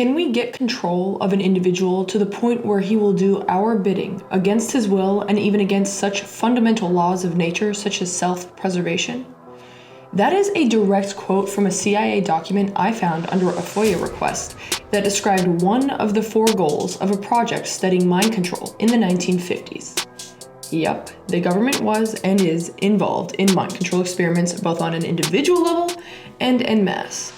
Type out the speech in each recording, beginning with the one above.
Can we get control of an individual to the point where he will do our bidding against his will and even against such fundamental laws of nature such as self-preservation? That is a direct quote from a CIA document I found under a FOIA request that described one of the 4 goals of a project studying mind control in the 1950s. Yep, the government was and is involved in mind control experiments both on an individual level and en masse.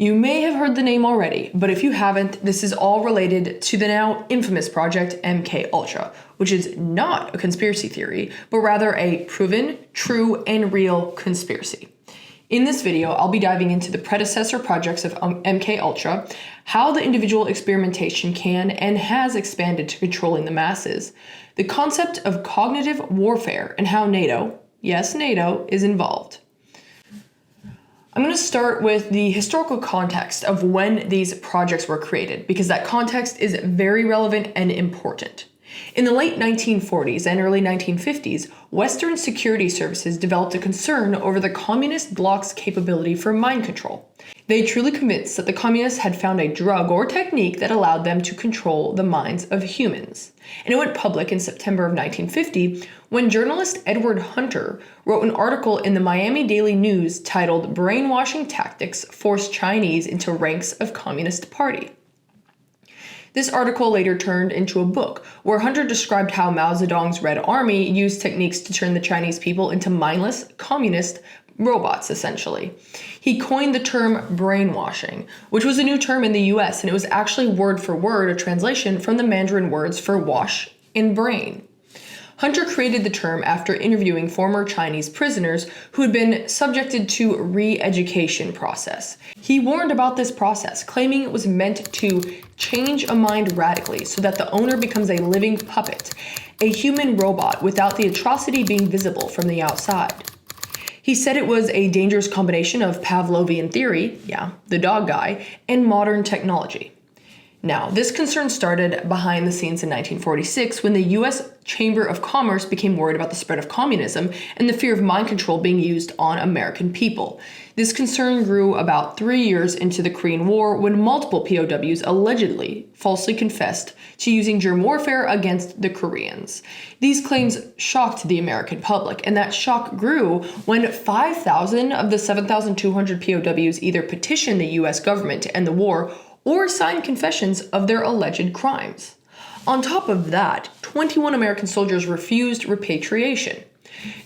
You may have heard the name already, but if you haven't, this is all related to the now infamous project MKUltra, which is not a conspiracy theory, but rather a proven, true, and real conspiracy. In this video, I'll be diving into the predecessor projects of MKUltra, how the individual experimentation can and has expanded to controlling the masses, the concept of cognitive warfare, and how NATO, yes, NATO, is involved. I'm going to start with the historical context of when these projects were created, because that context is very relevant and important. In the late 1940s and early 1950s, Western security services developed a concern over the communist bloc's capability for mind control. They truly convinced that the communists had found a drug or technique that allowed them to control the minds of humans. And it went public in September of 1950 when journalist Edward Hunter wrote an article in the Miami Daily News titled "Brainwashing Tactics Force Chinese into Ranks of Communist Party." This article later turned into a book where Hunter described how Mao Zedong's Red Army used techniques to turn the Chinese people into mindless, communist robots, essentially. He coined the term brainwashing, which was a new term in the US, and it was actually word for word a translation from the Mandarin words for wash and brain. Hunter created the term after interviewing former Chinese prisoners who had been subjected to a re-education process. He warned about this process, claiming it was meant to change a mind radically so that the owner becomes a living puppet, a human robot without the atrocity being visible from the outside. He said it was a dangerous combination of Pavlovian theory, yeah, the dog guy, and modern technology. Now, this concern started behind the scenes in 1946 when the U.S. Chamber of Commerce became worried about the spread of communism and the fear of mind control being used on American people. This concern grew about 3 years into the Korean War when multiple POWs allegedly falsely confessed to using germ warfare against the Koreans. These claims shocked the American public, and that shock grew when 5,000 of the 7,200 POWs either petitioned the U.S. government to end the war or signed confessions of their alleged crimes. On top of that, 21 American soldiers refused repatriation.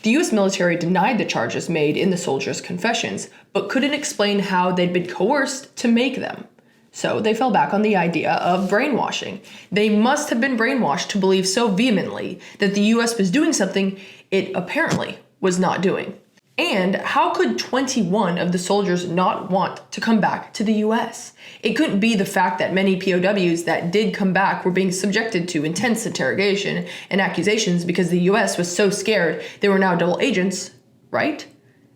The U.S. military denied the charges made in the soldiers' confessions, but couldn't explain how they'd been coerced to make them. So they fell back on the idea of brainwashing. They must have been brainwashed to believe so vehemently that the U.S. was doing something it apparently was not doing. And how could 21 of the soldiers not want to come back to the U.S.? It couldn't be the fact that many POWs that did come back were being subjected to intense interrogation and accusations because the U.S. was so scared they were now double agents, right?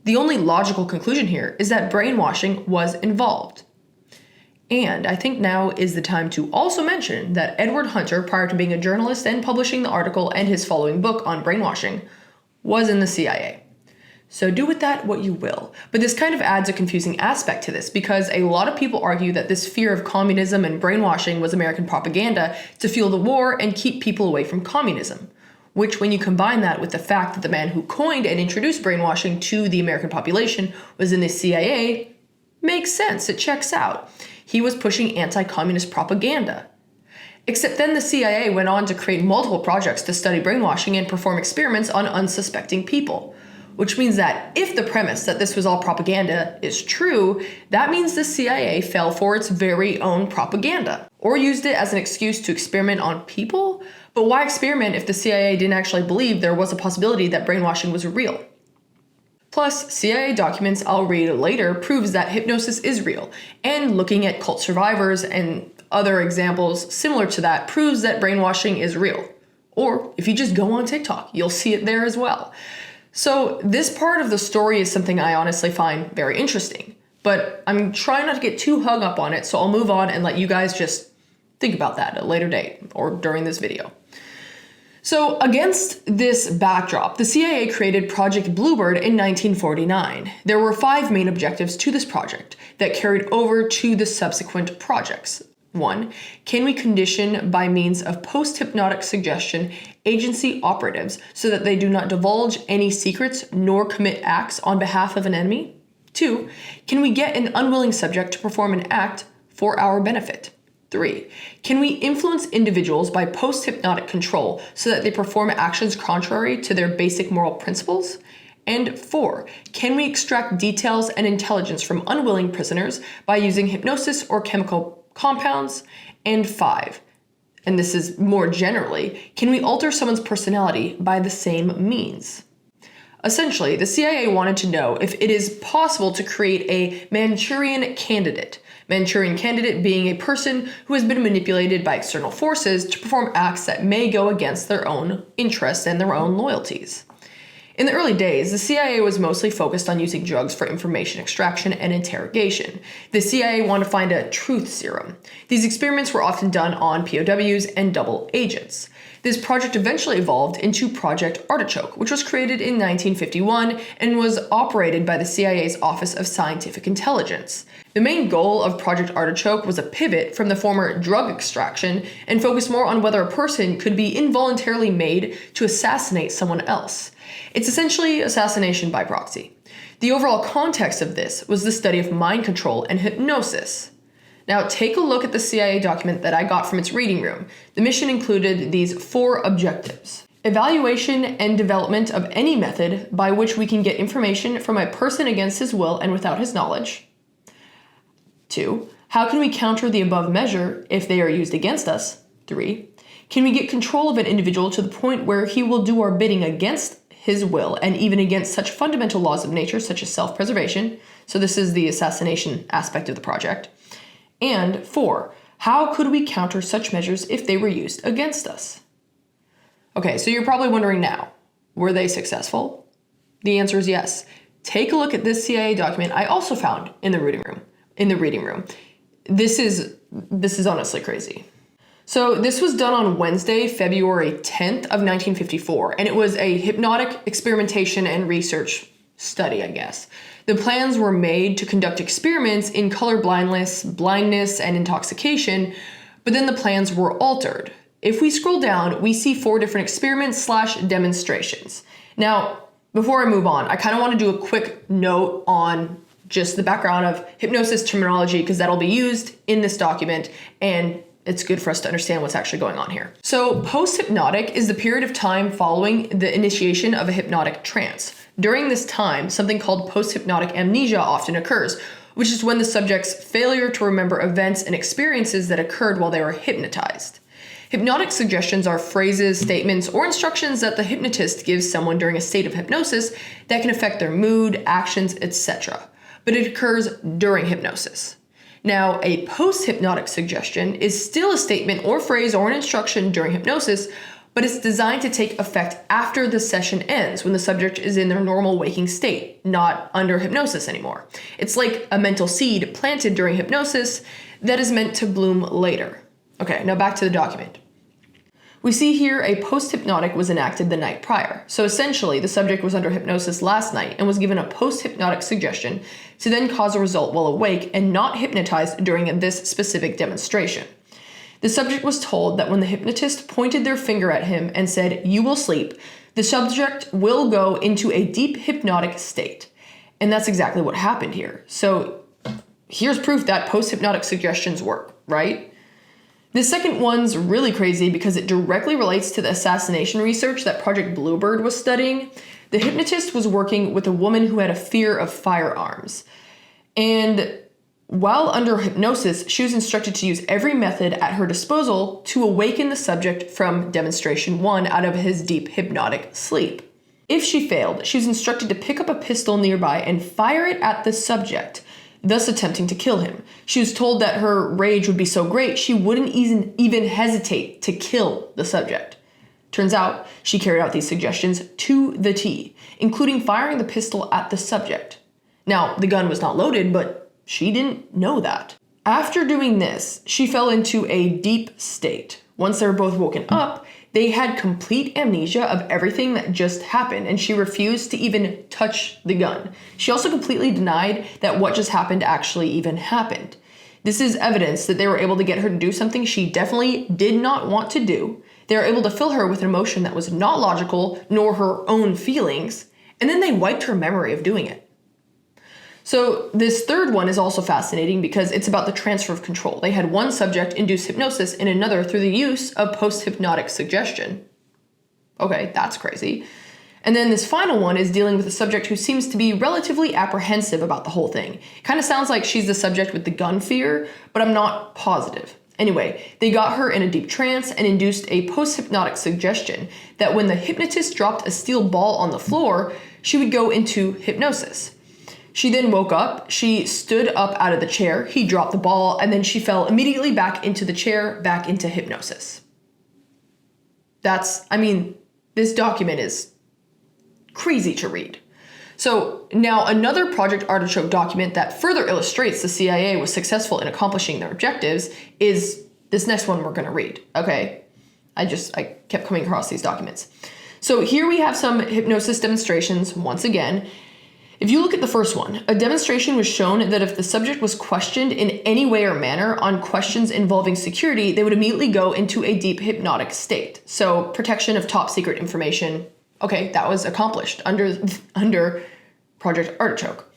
The only logical conclusion here is that brainwashing was involved. And I think now is the time to also mention that Edward Hunter, prior to being a journalist and publishing the article and his following book on brainwashing, was in the CIA. So do with that what you will. But this kind of adds a confusing aspect to this because a lot of people argue that this fear of communism and brainwashing was American propaganda to fuel the war and keep people away from communism. Which, when you combine that with the fact that the man who coined and introduced brainwashing to the American population was in the CIA, makes sense, it checks out. He was pushing anti-communist propaganda. Except then the CIA went on to create multiple projects to study brainwashing and perform experiments on unsuspecting people. Which means that if the premise that this was all propaganda is true, that means the CIA fell for its very own propaganda, or used it as an excuse to experiment on people? But why experiment if the CIA didn't actually believe there was a possibility that brainwashing was real? Plus, CIA documents I'll read later proves that hypnosis is real, and looking at cult survivors and other examples similar to that proves that brainwashing is real. Or if you just go on TikTok, you'll see it there as well. So this part of the story is something I honestly find very interesting. but I'm trying not to get too hung up on it, so I'll move on and let you guys just think about that at a later date or during this video. So against this backdrop, the CIA created Project Bluebird in 1949. There were 5 main objectives to this project that carried over to the subsequent projects. 1. Can we condition by means of post-hypnotic suggestion agency operatives so that they do not divulge any secrets nor commit acts on behalf of an enemy? 2. Can we get an unwilling subject to perform an act for our benefit? 3. Can we influence individuals by post-hypnotic control so that they perform actions contrary to their basic moral principles? And 4. Can we extract details and intelligence from unwilling prisoners by using hypnosis or chemical compounds? And 5. And this is more generally, can we alter someone's personality by the same means? Essentially, the CIA wanted to know if it is possible to create a Manchurian candidate. Manchurian candidate being a person who has been manipulated by external forces to perform acts that may go against their own interests and their own loyalties. In the early days, the CIA was mostly focused on using drugs for information extraction and interrogation. The CIA wanted to find a truth serum. These experiments were often done on POWs and double agents. This project eventually evolved into Project Artichoke, which was created in 1951 and was operated by the CIA's Office of Scientific Intelligence. The main goal of Project Artichoke was a pivot from the former drug extraction and focused more on whether a person could be involuntarily made to assassinate someone else. It's essentially assassination by proxy. The overall context of this was the study of mind control and hypnosis. Now, take a look at the CIA document that I got from its reading room. The mission included these 4 objectives. Evaluation and development of any method by which we can get information from a person against his will and without his knowledge. 2. How can we counter the above measure if they are used against us? 3. Can we get control of an individual to the point where he will do our bidding against his will and even against such fundamental laws of nature such as self-preservation? So this is the assassination aspect of the project. And 4, how could we counter such measures if they were used against us? Okay, so you're probably wondering now, were they successful? The answer is yes. Take a look at this CIA document I also found in the reading room. This is honestly crazy. So this was done on Wednesday, February 10th of 1954, and it was a hypnotic experimentation and research study, I guess. The plans were made to conduct experiments in color blindness, and intoxication, but then the plans were altered. If we scroll down, we see 4 different experiments/demonstrations. Now, before I move on, I kind of want to do a quick note on just the background of hypnosis terminology because that'll be used in this document and it's good for us to understand what's actually going on here. So post-hypnotic is the period of time following the initiation of a hypnotic trance. During this time, something called post-hypnotic amnesia often occurs, which is when the subject's failure to remember events and experiences that occurred while they were hypnotized. Hypnotic suggestions are phrases, statements, or instructions that the hypnotist gives someone during a state of hypnosis that can affect their mood, actions, etc. But it occurs during hypnosis. Now, a post-hypnotic suggestion is still a statement or phrase or an instruction during hypnosis, but it's designed to take effect after the session ends when the subject is in their normal waking state, not under hypnosis anymore. It's like a mental seed planted during hypnosis that is meant to bloom later. Okay, now back to the document. We see here a post-hypnotic was enacted the night prior. So essentially, the subject was under hypnosis last night and was given a post-hypnotic suggestion to then cause a result while awake and not hypnotized during this specific demonstration. The subject was told that when the hypnotist pointed their finger at him and said, "You will sleep," the subject will go into a deep hypnotic state. And that's exactly what happened here. So here's proof that post-hypnotic suggestions work, right? The second one's really crazy because it directly relates to the assassination research that Project Bluebird was studying. The hypnotist was working with a woman who had a fear of firearms. And while under hypnosis, she was instructed to use every method at her disposal to awaken the subject from demonstration 1 out of his deep hypnotic sleep. If she failed, she was instructed to pick up a pistol nearby and fire it at the subject, thus attempting to kill him. She was told that her rage would be so great she wouldn't even hesitate to kill the subject. Turns out, she carried out these suggestions to the T, including firing the pistol at the subject. Now, the gun was not loaded, but she didn't know that. After doing this, she fell into a deep state. Once they were both woken up, they had complete amnesia of everything that just happened, and she refused to even touch the gun. She also completely denied that what just happened actually even happened. This is evidence that they were able to get her to do something she definitely did not want to do. They were able to fill her with an emotion that was not logical, nor her own feelings, and then they wiped her memory of doing it. So this third one is also fascinating because it's about the transfer of control. They had one subject induce hypnosis and another through the use of post-hypnotic suggestion. Okay, that's crazy. And then this final one is dealing with a subject who seems to be relatively apprehensive about the whole thing. Kind of sounds like she's the subject with the gun fear, but I'm not positive. Anyway, they got her in a deep trance and induced a post-hypnotic suggestion that when the hypnotist dropped a steel ball on the floor, she would go into hypnosis. She then woke up, she stood up out of the chair, he dropped the ball, and then she fell immediately back into the chair, back into hypnosis. This document is crazy to read. So now another Project Artichoke document that further illustrates the CIA was successful in accomplishing their objectives is this next one we're going to read, okay? I kept coming across these documents. So here we have some hypnosis demonstrations once again. If you look at the first one, a demonstration was shown that if the subject was questioned in any way or manner on questions involving security, they would immediately go into a deep hypnotic state. So protection of top secret information. Okay, that was accomplished under Project Artichoke.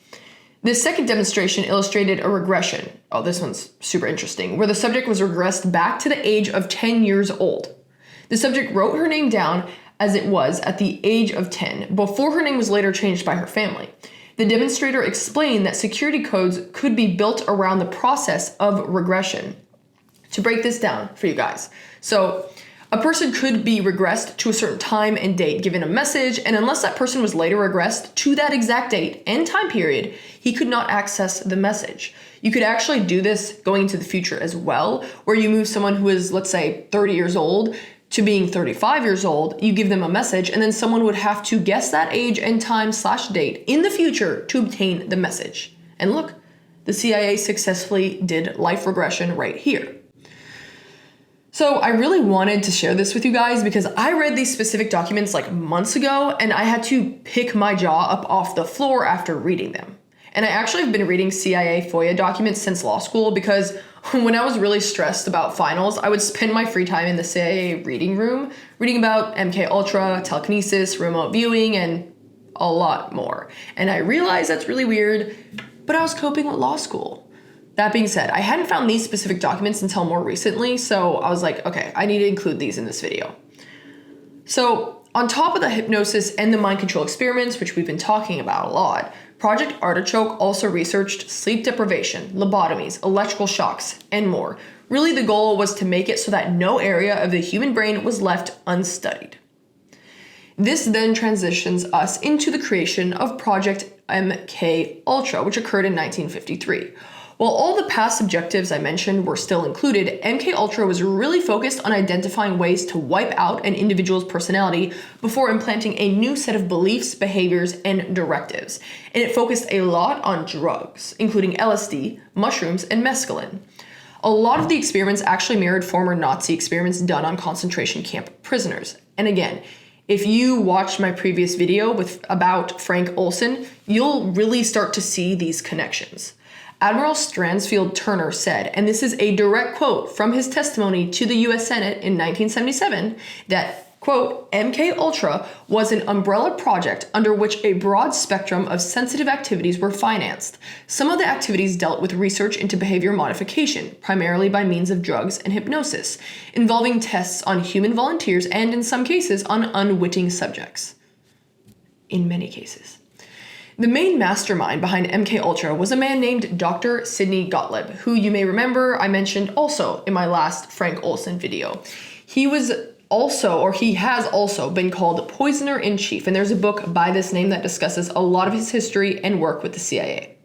This second demonstration illustrated a regression. Oh, this one's super interesting, where the subject was regressed back to the age of 10 years old. The subject wrote her name down as it was at the age of 10, before her name was later changed by her family. The demonstrator explained that security codes could be built around the process of regression. To break this down for you guys. So a person could be regressed to a certain time and date, given a message, and unless that person was later regressed to that exact date and time period, he could not access the message. You could actually do this going into the future as well, where you move someone who is, let's say, 30 years old to being 35 years old, you give them a message, and then someone would have to guess that age and time/date in the future to obtain the message. And look, the CIA successfully did life regression right here. So I really wanted to share this with you guys because I read these specific documents like months ago, and I had to pick my jaw up off the floor after reading them. And I actually have been reading CIA FOIA documents since law school because when I was really stressed about finals, I would spend my free time in the CIA reading room, reading about MKUltra, telekinesis, remote viewing, and a lot more. And I realized that's really weird, but I was coping with law school. That being said, I hadn't found these specific documents until more recently, so I was like, okay, I need to include these in this video. So on top of the hypnosis and the mind control experiments, which we've been talking about a lot, Project Artichoke also researched sleep deprivation, lobotomies, electrical shocks, and more. Really, the goal was to make it so that no area of the human brain was left unstudied. This then transitions us into the creation of Project MKUltra, which occurred in 1953. While all the past objectives I mentioned were still included, MKUltra was really focused on identifying ways to wipe out an individual's personality before implanting a new set of beliefs, behaviors, and directives. And it focused a lot on drugs, including LSD, mushrooms, and mescaline. A lot of the experiments actually mirrored former Nazi experiments done on concentration camp prisoners. And again, if you watched my previous video about Frank Olson, you'll really start to see these connections. Admiral Stansfield Turner said, and this is a direct quote from his testimony to the US Senate in 1977, that, quote, MKUltra was an umbrella project under which a broad spectrum of sensitive activities were financed. Some of the activities dealt with research into behavior modification, primarily by means of drugs and hypnosis, involving tests on human volunteers and, in some cases, on unwitting subjects. In many cases. The main mastermind behind MKUltra was a man named Dr. Sidney Gottlieb, who you may remember I mentioned also in my last Frank Olson video. He has also been called Poisoner-in-Chief, and there's a book by this name that discusses a lot of his history and work with the CIA.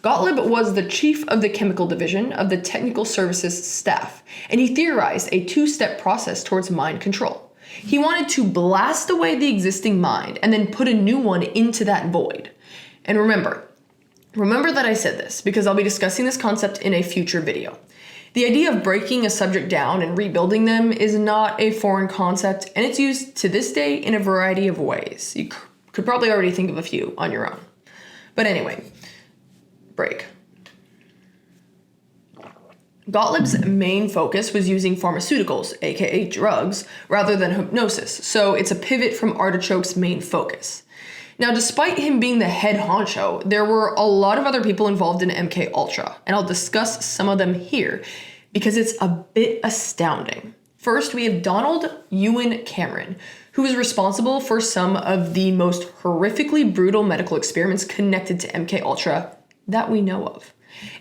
Gottlieb was the chief of the chemical division of the technical services staff, and he theorized a two-step process towards mind control. He wanted to blast away the existing mind and then put a new one into that void. And remember, Remember that I said this because I'll be discussing this concept in a future video. The idea of breaking a subject down and rebuilding them is not a foreign concept, and it's used to this day in a variety of ways. You could probably already think of a few on your own. But anyway, break. Gottlieb's main focus was using pharmaceuticals, aka drugs, rather than hypnosis, so it's a pivot from Artichoke's main focus. Now, despite him being the head honcho, there were a lot of other people involved in MKUltra, and I'll discuss some of them here because it's a bit astounding. First, we have Donald Ewan Cameron, who was responsible for some of the most horrifically brutal medical experiments connected to MKUltra that we know of.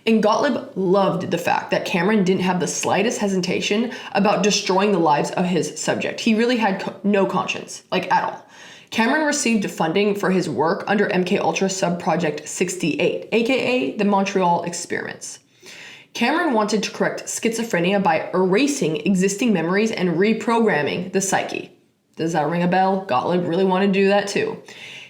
And Gottlieb loved the fact that Cameron didn't have the slightest hesitation about destroying the lives of his subject. He really had no conscience, like at all. Cameron received funding for his work under MKUltra Subproject 68, aka the Montreal Experiments. Cameron wanted to correct schizophrenia by erasing existing memories and reprogramming the psyche. Does that ring a bell? Gottlieb really wanted to do that too.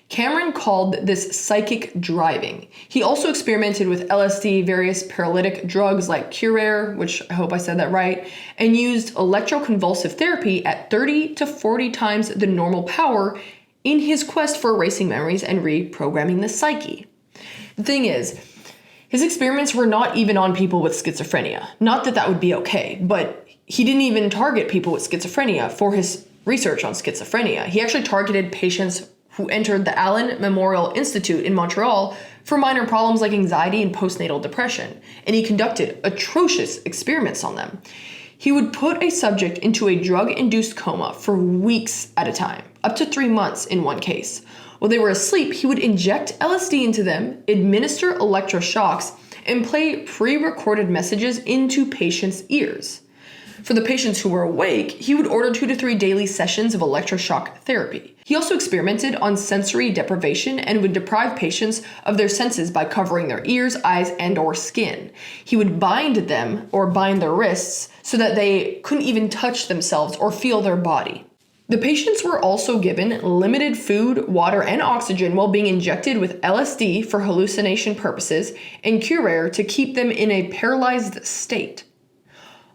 Cameron called this psychic driving. He also experimented with LSD, various paralytic drugs like Curare, which I hope I said that right, and used electroconvulsive therapy at 30 to 40 times the normal power in his quest for erasing memories and reprogramming the psyche. The thing is, his experiments were not even on people with schizophrenia. Not that that would be okay, but he didn't even target people with schizophrenia for his research on schizophrenia. He actually targeted patients who entered the Allen Memorial Institute in Montreal for minor problems like anxiety and postnatal depression, and he conducted atrocious experiments on them. He would put a subject into a drug-induced coma for weeks at a time, up to 3 months in one case. While they were asleep, he would inject LSD into them, administer electroshocks, and play pre-recorded messages into patients' ears. For the patients who were awake, he would order 2 to 3 daily sessions of electroshock therapy. He also experimented on sensory deprivation and would deprive patients of their senses by covering their ears, eyes, and/or skin. He would bind them or bind their wrists so that they couldn't even touch themselves or feel their body. The patients were also given limited food, water, and oxygen while being injected with LSD for hallucination purposes and Curare to keep them in a paralyzed state.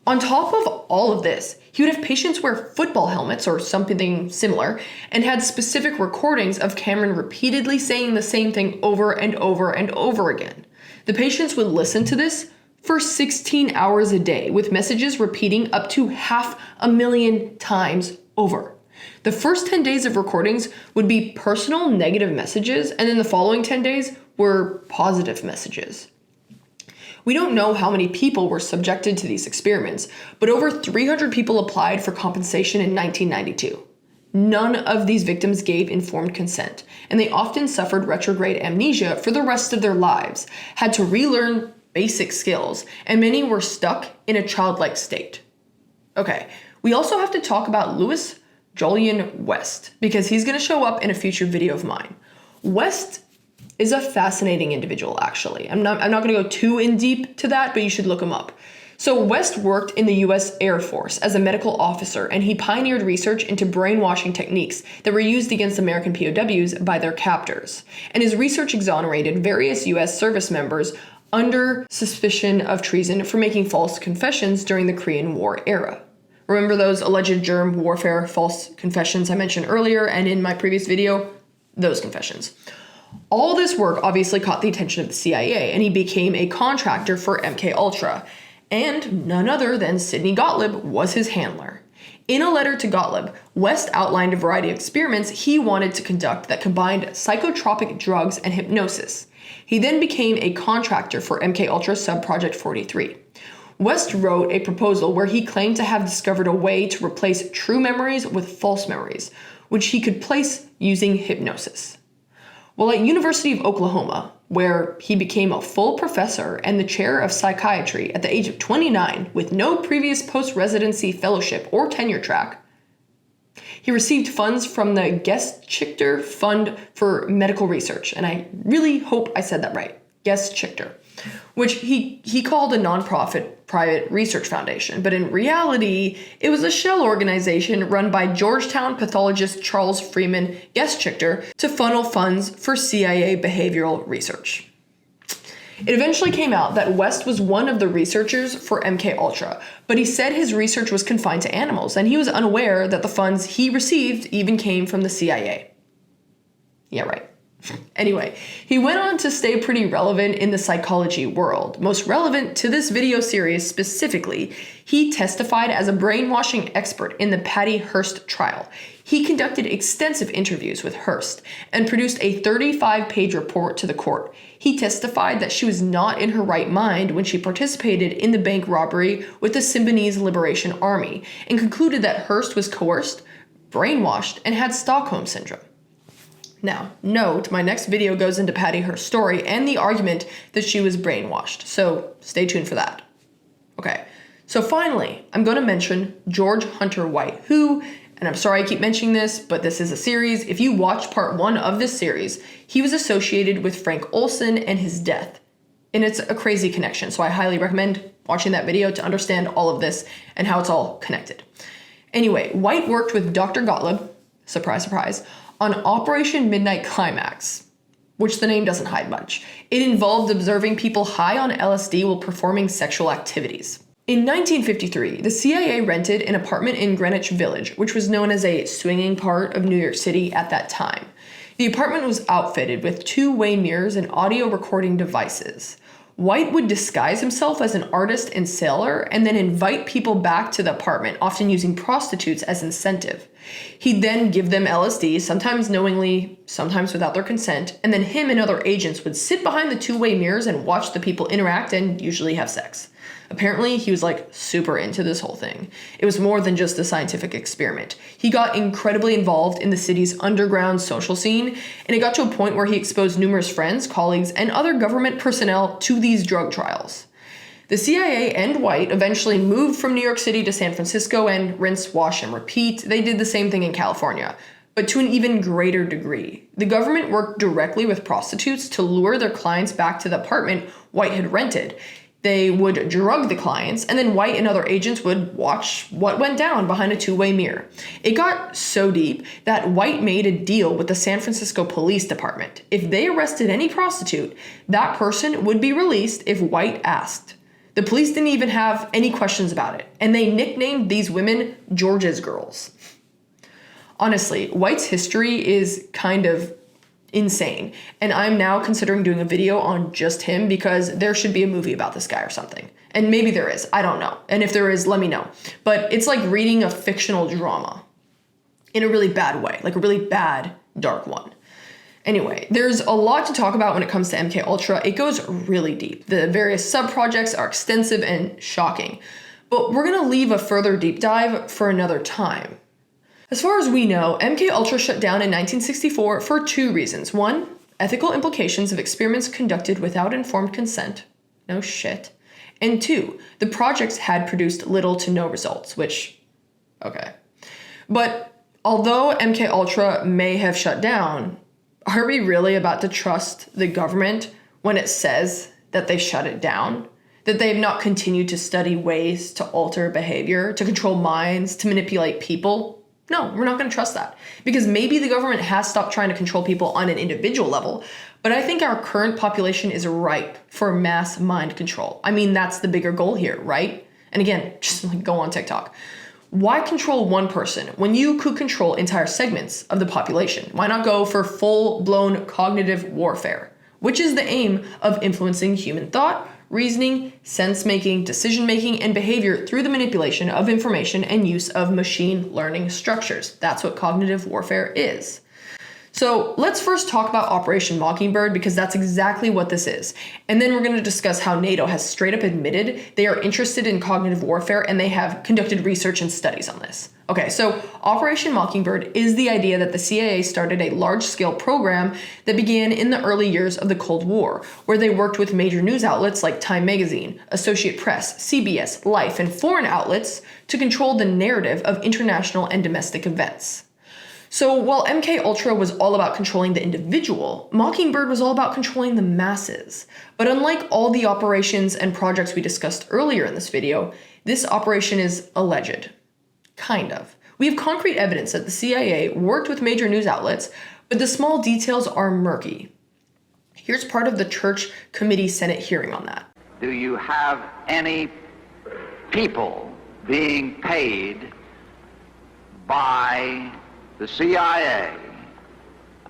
On top of all of this, he would have patients wear football helmets or something similar and had specific recordings of Cameron repeatedly saying the same thing over and over and over again. The patients would listen to this for 16 hours a day with messages repeating up to 500,000 times over. The first 10 days of recordings would be personal negative messages, and then the following 10 days were positive messages. We don't know how many people were subjected to these experiments, but over 300 people applied for compensation in 1992. None of these victims gave informed consent, and they often suffered retrograde amnesia for the rest of their lives, had to relearn basic skills, and many were stuck in a childlike state. Okay, we also have to talk about Louis Jolyon West, because he's going to show up in a future video of mine. West is a fascinating individual, actually. I'm not going to go too in deep to that, but you should look him up. So West worked in the US Air Force as a medical officer, and he pioneered research into brainwashing techniques that were used against American POWs by their captors. And his research exonerated various US service members under suspicion of treason for making false confessions during the Korean War era. Remember those alleged germ warfare false confessions I mentioned earlier and in my previous video? Those confessions. All this work obviously caught the attention of the CIA, and he became a contractor for MKUltra, and none other than Sidney Gottlieb was his handler. In a letter to Gottlieb, West outlined a variety of experiments he wanted to conduct that combined psychotropic drugs and hypnosis. He then became a contractor for MKUltra Subproject 43. West wrote a proposal where he claimed to have discovered a way to replace true memories with false memories, which he could place using hypnosis. While at University of Oklahoma, where he became a full professor and the chair of psychiatry at the age of 29 with no previous post-residency fellowship or tenure track, he received funds from the Geschichte Fund for Medical Research, and I really hope I said that right, Geschichte, which he called a nonprofit private research foundation, but in reality, it was a shell organization run by Georgetown pathologist Charles Freeman Geschichte to funnel funds for CIA behavioral research. It eventually came out that West was one of the researchers for MKUltra, but he said his research was confined to animals, and he was unaware that the funds he received even came from the CIA. Yeah, right. Anyway, he went on to stay pretty relevant in the psychology world. Most relevant to this video series specifically, he testified as a brainwashing expert in the Patty Hearst trial. He conducted extensive interviews with Hearst and produced a 35-page report to the court. He testified that she was not in her right mind when she participated in the bank robbery with the Symbionese Liberation Army, and concluded that Hearst was coerced, brainwashed, and had Stockholm Syndrome. Now, note, my next video goes into Patty Hearst's story and the argument that she was brainwashed, so stay tuned for that. Okay, so finally, I'm going to mention George Hunter White, who, and I'm sorry I keep mentioning this, but this is a series. If you watched part 1 of this series, he was associated with Frank Olson and his death. And it's a crazy connection, so I highly recommend watching that video to understand all of this and how it's all connected. Anyway, White worked with Dr. Gottlieb, surprise, surprise, on Operation Midnight Climax, which the name doesn't hide much. It involved observing people high on LSD while performing sexual activities. In 1953, the CIA rented an apartment in Greenwich Village, which was known as a swinging part of New York City at that time. The apartment was outfitted with two-way mirrors and audio recording devices. White would disguise himself as an artist and sailor and then invite people back to the apartment, often using prostitutes as incentive. He'd then give them LSD, sometimes knowingly, sometimes without their consent, and then him and other agents would sit behind the two-way mirrors and watch the people interact and usually have sex. Apparently, he was super into this whole thing. It was more than just a scientific experiment. He got incredibly involved in the city's underground social scene, and it got to a point where he exposed numerous friends, colleagues, and other government personnel to these drug trials. The CIA and White eventually moved from New York City to San Francisco and rinse, wash, and repeat. They did the same thing in California, but to an even greater degree. The government worked directly with prostitutes to lure their clients back to the apartment White had rented. They would drug the clients, and then White and other agents would watch what went down behind a two-way mirror. It got so deep that White made a deal with the San Francisco Police Department. If they arrested any prostitute, that person would be released if White asked. The police didn't even have any questions about it, and they nicknamed these women George's Girls. Honestly, White's history is kind of insane, and I'm now considering doing a video on just him because there should be a movie about this guy or something. And maybe there is, I don't know. And if there is, let me know. But it's like reading a fictional drama in a really bad way, like a really bad, dark one. Anyway, there's a lot to talk about when it comes to MKUltra. It goes really deep. The various sub-projects are extensive and shocking. But we're gonna leave a further deep dive for another time. As far as we know, MKUltra shut down in 1964 for two reasons. One, ethical implications of experiments conducted without informed consent. No shit. And two, the projects had produced little to no results, which, okay. But although MKUltra may have shut down, are we really about to trust the government when it says that they shut it down? That they have not continued to study ways to alter behavior, to control minds, to manipulate people? No, we're not going to trust that, because maybe the government has stopped trying to control people on an individual level, but I think our current population is ripe for mass mind control. I mean, that's the bigger goal here, right? And again, just go on TikTok. Why control one person when you could control entire segments of the population? Why not go for full-blown cognitive warfare, which is the aim of influencing human thought, reasoning, sense-making, decision-making, and behavior through the manipulation of information and use of machine learning structures. That's what cognitive warfare is. So let's first talk about Operation Mockingbird, because that's exactly what this is. And then we're going to discuss how NATO has straight up admitted they are interested in cognitive warfare and they have conducted research and studies on this. Okay, so Operation Mockingbird is the idea that the CIA started a large-scale program that began in the early years of the Cold War, where they worked with major news outlets like Time Magazine, Associated Press, CBS, Life, and foreign outlets to control the narrative of international and domestic events. So while MKUltra was all about controlling the individual, Mockingbird was all about controlling the masses. But unlike all the operations and projects we discussed earlier in this video, this operation is alleged. Kind of. We have concrete evidence that the CIA worked with major news outlets, but the small details are murky. Here's part of the Church Committee Senate hearing on that. Do you have any people being paid by the CIA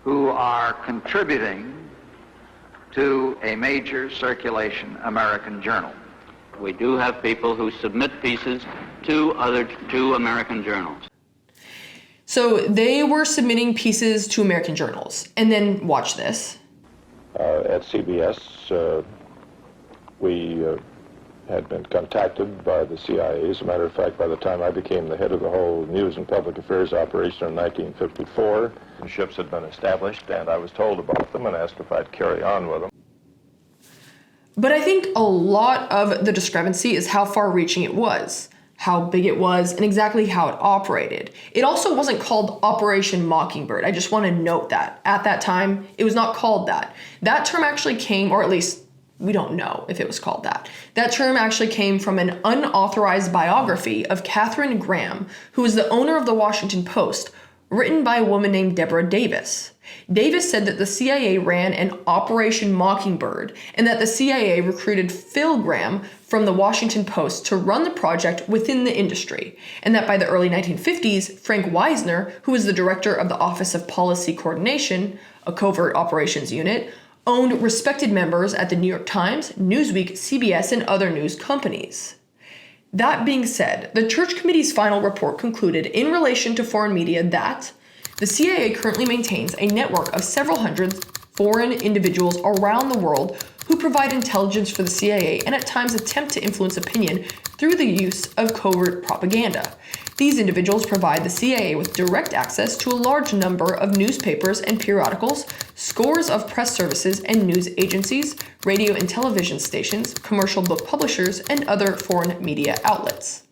who are contributing to a major circulation American journal? We do have people who submit pieces to two American journals. So they were submitting pieces to American journals. And then watch this. At CBS, we had been contacted by the CIA. As a matter of fact, by the time I became the head of the whole News and Public Affairs operation in 1954, the ships had been established, and I was told about them and asked if I'd carry on with them. But I think a lot of the discrepancy is how far-reaching it was, how big it was, and exactly how it operated. It also wasn't called Operation Mockingbird. I just want to note that. At that time, it was not called that. That term actually came, or at least we don't know if it was called that. That term actually came from an unauthorized biography of Katharine Graham, who was the owner of the Washington Post, written by a woman named Deborah Davis. Davis said that the CIA ran an Operation Mockingbird and that the CIA recruited Phil Graham from the Washington Post to run the project within the industry, and that by the early 1950s, Frank Wisner, who was the director of the Office of Policy Coordination, a covert operations unit, owned respected members at the New York Times, Newsweek, CBS, and other news companies. That being said, the Church Committee's final report concluded in relation to foreign media that the CIA currently maintains a network of several hundred foreign individuals around the world who provide intelligence for the CIA and at times attempt to influence opinion through the use of covert propaganda. These individuals provide the CIA with direct access to a large number of newspapers and periodicals, scores of press services and news agencies, radio and television stations, commercial book publishers, and other foreign media outlets.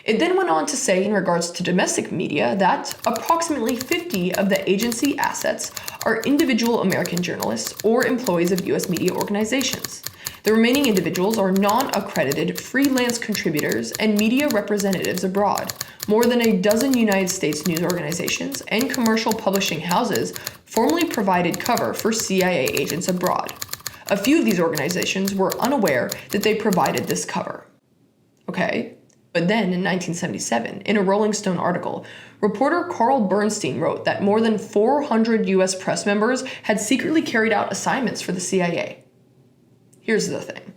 It then went on to say in regards to domestic media that approximately 50 of the agency assets are individual American journalists or employees of U.S. media organizations. The remaining individuals are non-accredited freelance contributors and media representatives abroad. More than a dozen United States news organizations and commercial publishing houses formerly provided cover for CIA agents abroad. A few of these organizations were unaware that they provided this cover. Okay. But then, in 1977, in a Rolling Stone article, reporter Carl Bernstein wrote that more than 400 U.S. press members had secretly carried out assignments for the CIA. Here's the thing.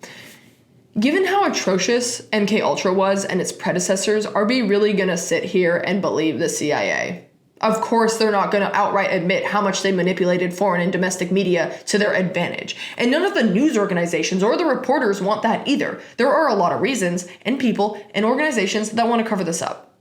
Given how atrocious MKUltra was and its predecessors, are we really going to sit here and believe the CIA? Of course, they're not going to outright admit how much they manipulated foreign and domestic media to their advantage. And none of the news organizations or the reporters want that either. There are a lot of reasons and people and organizations that want to cover this up.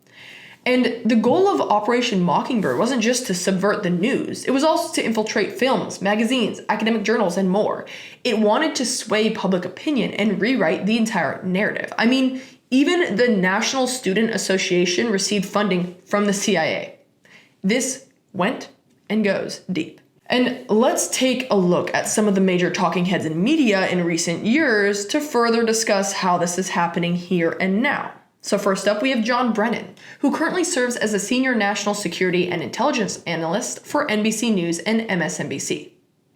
And the goal of Operation Mockingbird wasn't just to subvert the news. It was also to infiltrate films, magazines, academic journals, and more. It wanted to sway public opinion and rewrite the entire narrative. I mean, even the National Student Association received funding from the CIA. This went and goes deep. And let's take a look at some of the major talking heads in media in recent years to further discuss how this is happening here and now. So first up, we have John Brennan, who currently serves as a senior national security and intelligence analyst for NBC News and MSNBC.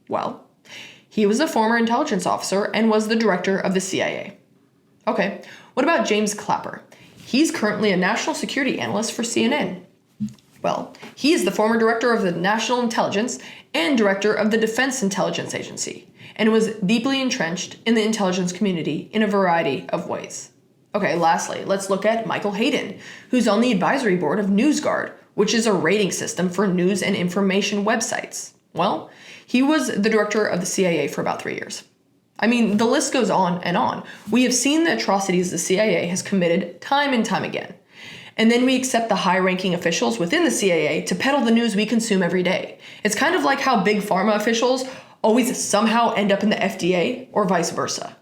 Well, he was a former intelligence officer and was the director of the CIA. Okay, what about James Clapper? He's currently a national security analyst for CNN. Well, he is the former director of the National Intelligence and director of the Defense Intelligence Agency, and was deeply entrenched in the intelligence community in a variety of ways. Okay, lastly, let's look at Michael Hayden, who's on the advisory board of NewsGuard, which is a rating system for news and information websites. Well, he was the director of the CIA for about 3 years. I mean, the list goes on and on. We have seen the atrocities the CIA has committed time and time again. And then we accept the high-ranking officials within the CIA to peddle the news we consume every day. It's kind of like how big pharma officials always somehow end up in the FDA or vice versa.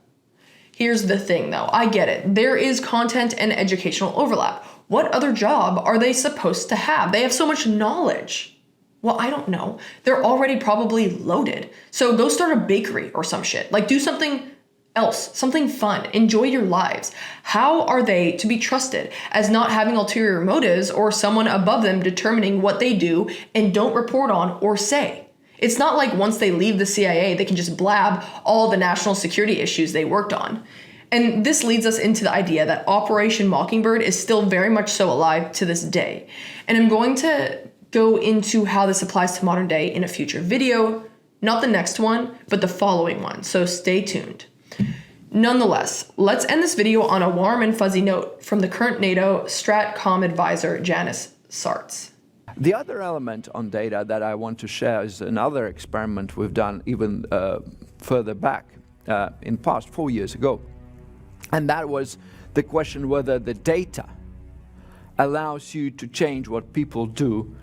Here's the thing though, I get it. There is content and educational overlap. What other job are they supposed to have? They have so much knowledge. Well, I don't know. They're already probably loaded. So go start a bakery or some shit. Like do something else, something fun, enjoy your lives. How are they to be trusted as not having ulterior motives or someone above them determining what they do and don't report on or say? It's not like once they leave the CIA, they can just blab all the national security issues they worked on. And this leads us into the idea that Operation Mockingbird is still very much so alive to this day. And I'm going to go into how this applies to modern day in a future video, not the next one, but the following one, so stay tuned. Nonetheless, let's end this video on a warm and fuzzy note from the current NATO Stratcom advisor, Janice Sartz. The other element on data that I want to share is another experiment we've done even further back, in past 4 years ago. And that was the question whether the data allows you to change what people do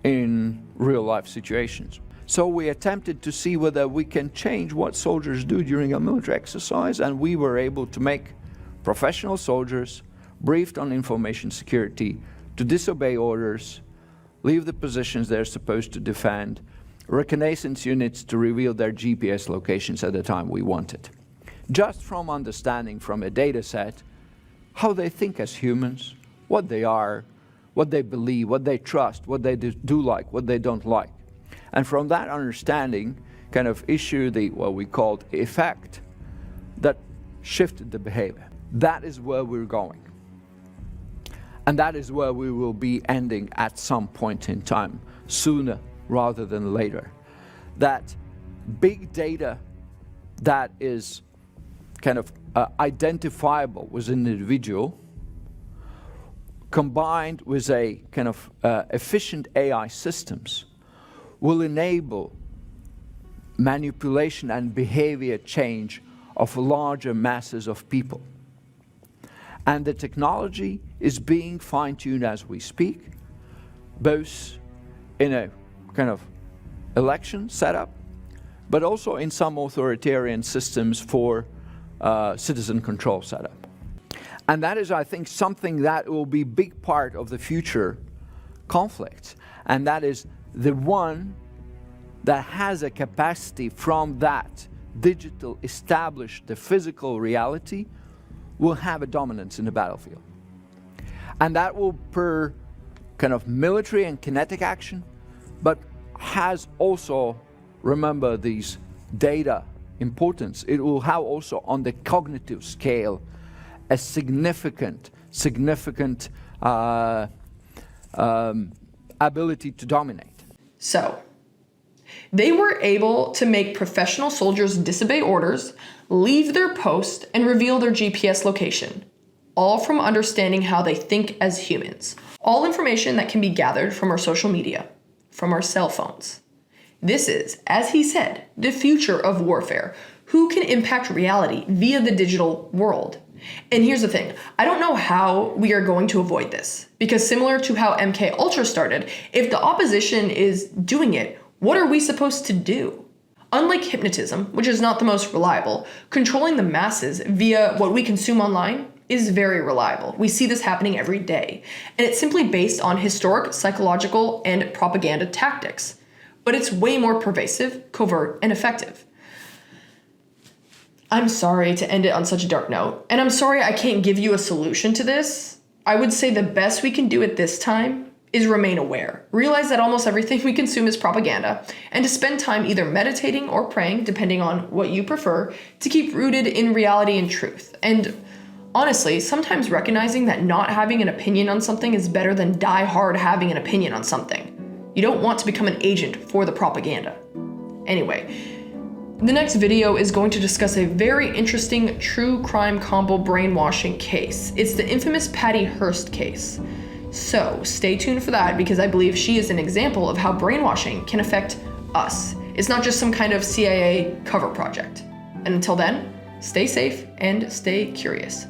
in real-life situations. So we attempted to see whether we can change what soldiers do during a military exercise, and we were able to make professional soldiers briefed on information security to disobey orders, leave the positions they're supposed to defend, reconnaissance units to reveal their GPS locations at the time we wanted. Just from understanding from a data set how they think as humans, what they are, what they believe, what they trust, what they do like, what they don't like. And from that understanding, kind of issue the, what we called effect that shifted the behavior. That is where we're going. And that is where we will be ending at some point in time, sooner rather than later. That big data that is kind of identifiable with an individual, combined with a kind of efficient AI systems, will enable manipulation and behavior change of larger masses of people. And the technology is being fine-tuned as we speak, both in a kind of election setup, but also in some authoritarian systems for citizen control setup. And that is, I think, something that will be a big part of the future conflict. And that is the one that has a capacity from that digital established the physical reality will have a dominance in the battlefield. And that will per kind of military and kinetic action, but has also, remember these data importance, it will have also on the cognitive scale a significant ability to dominate. So, they were able to make professional soldiers disobey orders, leave their post, and reveal their GPS location, all from understanding how they think as humans. All information that can be gathered from our social media, from our cell phones. This is, as he said, the future of warfare. Who can impact reality via the digital world? And here's the thing, I don't know how we are going to avoid this, because similar to how MKUltra started, if the opposition is doing it, what are we supposed to do? Unlike hypnotism, which is not the most reliable, controlling the masses via what we consume online is very reliable. We see this happening every day, and it's simply based on historic, psychological, and propaganda tactics. But it's way more pervasive, covert, and effective. I'm sorry to end it on such a dark note, and I'm sorry I can't give you a solution to this. I would say the best we can do at this time is remain aware. Realize that almost everything we consume is propaganda, and to spend time either meditating or praying, depending on what you prefer, to keep rooted in reality and truth. And honestly, sometimes recognizing that not having an opinion on something is better than die hard having an opinion on something. You don't want to become an agent for the propaganda. Anyway, the next video is going to discuss a very interesting true crime combo brainwashing case. It's the infamous Patty Hearst case. So stay tuned for that, because I believe she is an example of how brainwashing can affect us. It's not just some kind of CIA cover project. And until then, stay safe and stay curious.